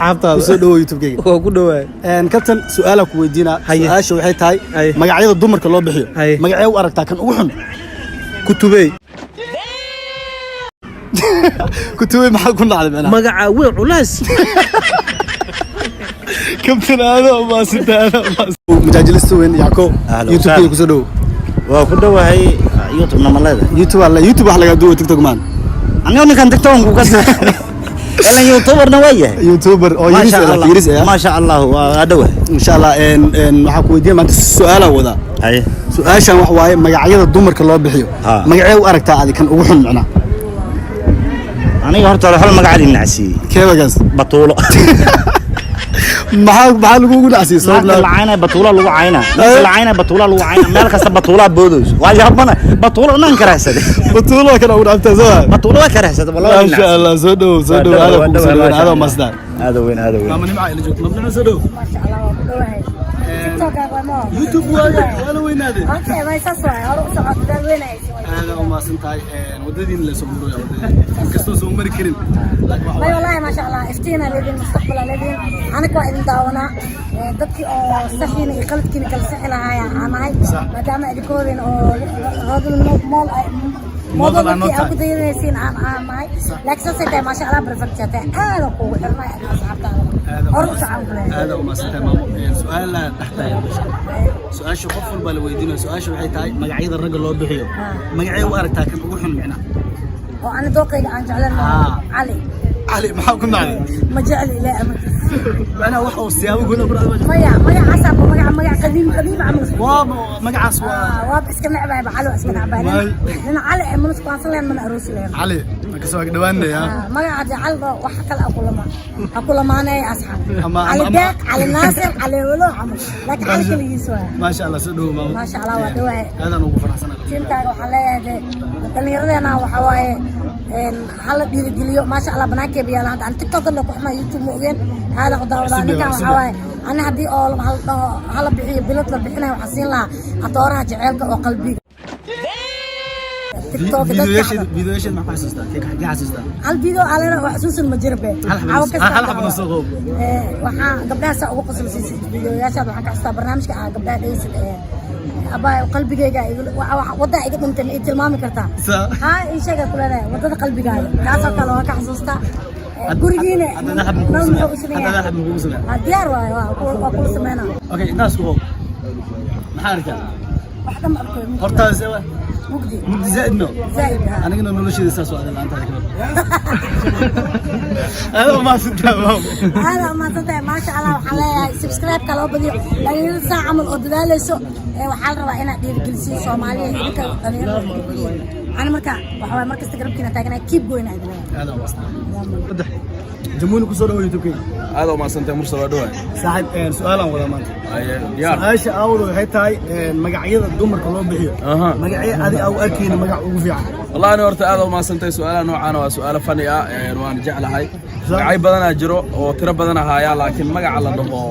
عبطة وسودو يوتيوب كي وكله كابتن سؤالك ويدينا سؤال شو waxay tahay magacyada dumarka loo bixiyo magacay u aragtaa kan ugu xun kutubay kutubay maxaa ku nacday macna magaca weyn culays كابتن هذا ما سدانا مجاجلست وين يعقوب يوتيوب كي كسودو waa ku dhawahay YouTube namaleeda يوتيوب الله يوتيوب wax laga duubo TikTok man aniga kan TikTok ku ka إلا يوتيوبر نويه يوتيوبر أو يريس ما شاء الله وأدوه إن شاء الله إن حكوا يدين ما أنت السؤال وذا أيه سؤال شان وحواي مجاعيد الدمر كله بحيو مجاعي وأرك تعالي كان أوحن معنا أنا قلت له هل مجاعي النعسي كيف جالس بطولة محل لقوا نعسي صوبنا العينة بطولة لو عينة العينة بطولة لو عينة مالك هسه بطولة بودوس واجي ربنا بطولة ننكر هسه بطولة كنا أقول أنت زمان بطولة كره هسه والله ما شاء الله سدو هذا مصدر هذا وين كمان معي اللي جوك نبنا سدو ما شاء الله والله يوتيوب ولا وين هذا اوكي ما يسوى اروح صعد وين هذا ما سنتاي وددين اللي سمروا يا وددين كستو سومر كريم ما والله ما شاء الله افتينا لدين مستقبل لدين انا كواحد داونا dadkii oo saxiina iyo qalbkiina kala sixi lahaaya aanahay maadaama idinkoodin oo hadal model aan ku daynaysiin aan aanahay laakiin sidee ma sha Allah perfect aad ku xirnay asxaabtaada هذا وما سنتاي سؤال لا تحتاج سؤال شو قفل بالويدين سؤال شو waxay tahay magacyada rag loo bixiyo magacay u aragtaa kan ugu xun macna oo aan doqayga aan jeclaan علي ما حكون معي ما جعل لا أنا واحد وسياوي قلنا برا مجا حسب مجا قديم عمل مجا عصوا وابس كنا عباية بحلو اسكنا عباية لأن علي من سبانسلين من أروس لهم علي ما كسوق دواني يا مجا عاد على وحكى أقول ما أنا أصحاب علي داك علي ناصر علي ولو عمل لكن علي كل يسوى ما شاء الله سدوا ما شاء الله ودوه هذا نوقف فرح سنة تيم كارو حلايا هذا تنيرنا أنا وحواي حلا بيرجليو ما شاء الله بناك بيا لان عن تيك توك اللي كحنا يوتيوب مؤمن هذا قدام لان كان حواي أنا هدي أول حلا بيحي بلاد بيحنا وحسين لها أطورها جعلك وقلبي تيك توك فيديو إيش ما حسستها كيف حكي حسستها الفيديو على وحسوس المجربة هل حب نصوغ وحنا قبلها سأقول قصة فيديو يا شباب حكي حسستها برنامج قبلها ليس أبا قلبي جاي وضع إيجاد أنت المامي كرتا ها إيش هذا كله وضع قلبي جاي كاسة كلام كحسوستا قرينة أنا أحب نقول أنا أحب نقول سمع ديار وأقول سمعنا أوكي الناس كوب محاركة واحدة ما أقول هرتا سوا مقدي زائد نو زائد أنا قلنا نقول شيء لسه سؤال الآن ترى هذا ما صدق هذا ما صدق ما شاء الله وحلا سبسكرايب كلام بدي لأن ساعة عمل أدلال سو وحال رواينا دير جلسي سومالي أنا مركا وحوي مركز تجرب كنا تاجنا كيب جوين هذا ما صدق جمهورك كسر يوتيوب كي هذا ما سنت مرسل ودوه صاحب سؤال ولا ما ديار ايش اول waxay tahay magacyada dumarka loo bixiyo magacyo adi aw arkiina magac ugu fiican والله انا horta aad ma santay su'aalaha noocan waa su'aalo fani ah waan jeclahay magacyo badan jiro oo tiro badan ahaya laakiin magaca la dhaho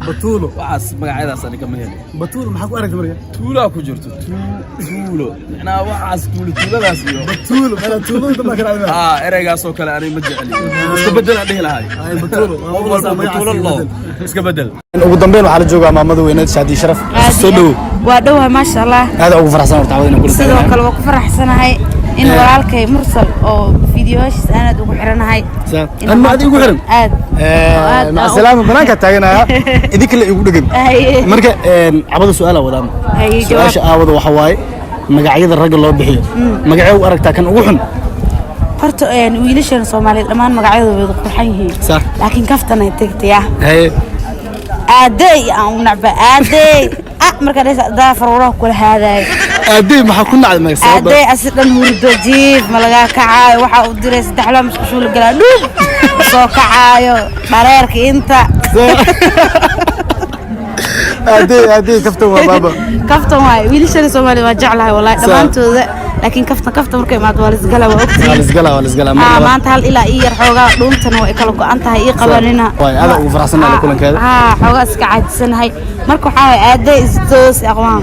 batuulo waxaas magacyadaas aan ka maqlay batuulo maxaa ku aragtay markaa tuulo ku jirto tuulo macnaa waxaas tuuladaas iyo batuulo ma kala ereygaas oo kale aanay ma jeclin iska bedel aan dhihi lahay batuulo iska bedel ugu dambeyn waxa la joogaa maamada weynayd Shaadi Sharaf soo dhow waa dhow ma sha Allah aad ugu faraxsan horta inaan kula sidoo kale waa ku faraxsanahay in walaalkay mursal oo fiidiyooshiis aad ugu xiranahay ma aad ugu xiran aad ma salaam banaanka taaganaya idinka la igu dhagan marka abada su'aal wadaan su'aasha aawada waxa waaye magacyada rag loo bixiyo magacyo u aragtaa kan ugu xun horta wiilashan Soomaaliyeed dhamaan magacyadooda way qurxan yihiin laakiin kaftan ay tagtay aaday aan nacba aaday marka daa faruuraha kula haaday aaday maxaa ku nacday ma sabab aaday asidan hurdo jiif malaga kacaayo waxa uu diray saddex laam isku shul galaa dhub soo kacaayo dhareerka inta aaday kaftan waa baba kaftan waay wiilashan Soomaaliyeed waa jeclahay wallahi dhamaantooda laakiin kaftan markay imaado waa lisgala waa ogtii waa lisgala maanta hal ilaa ii yar xoogaa dhuuntana way kala go'an tahay ii qabanina way aad ugu faraxsanahay kulankeeda xoogaa iska caajisanahay marka waxa ay aaday is toos aqwaan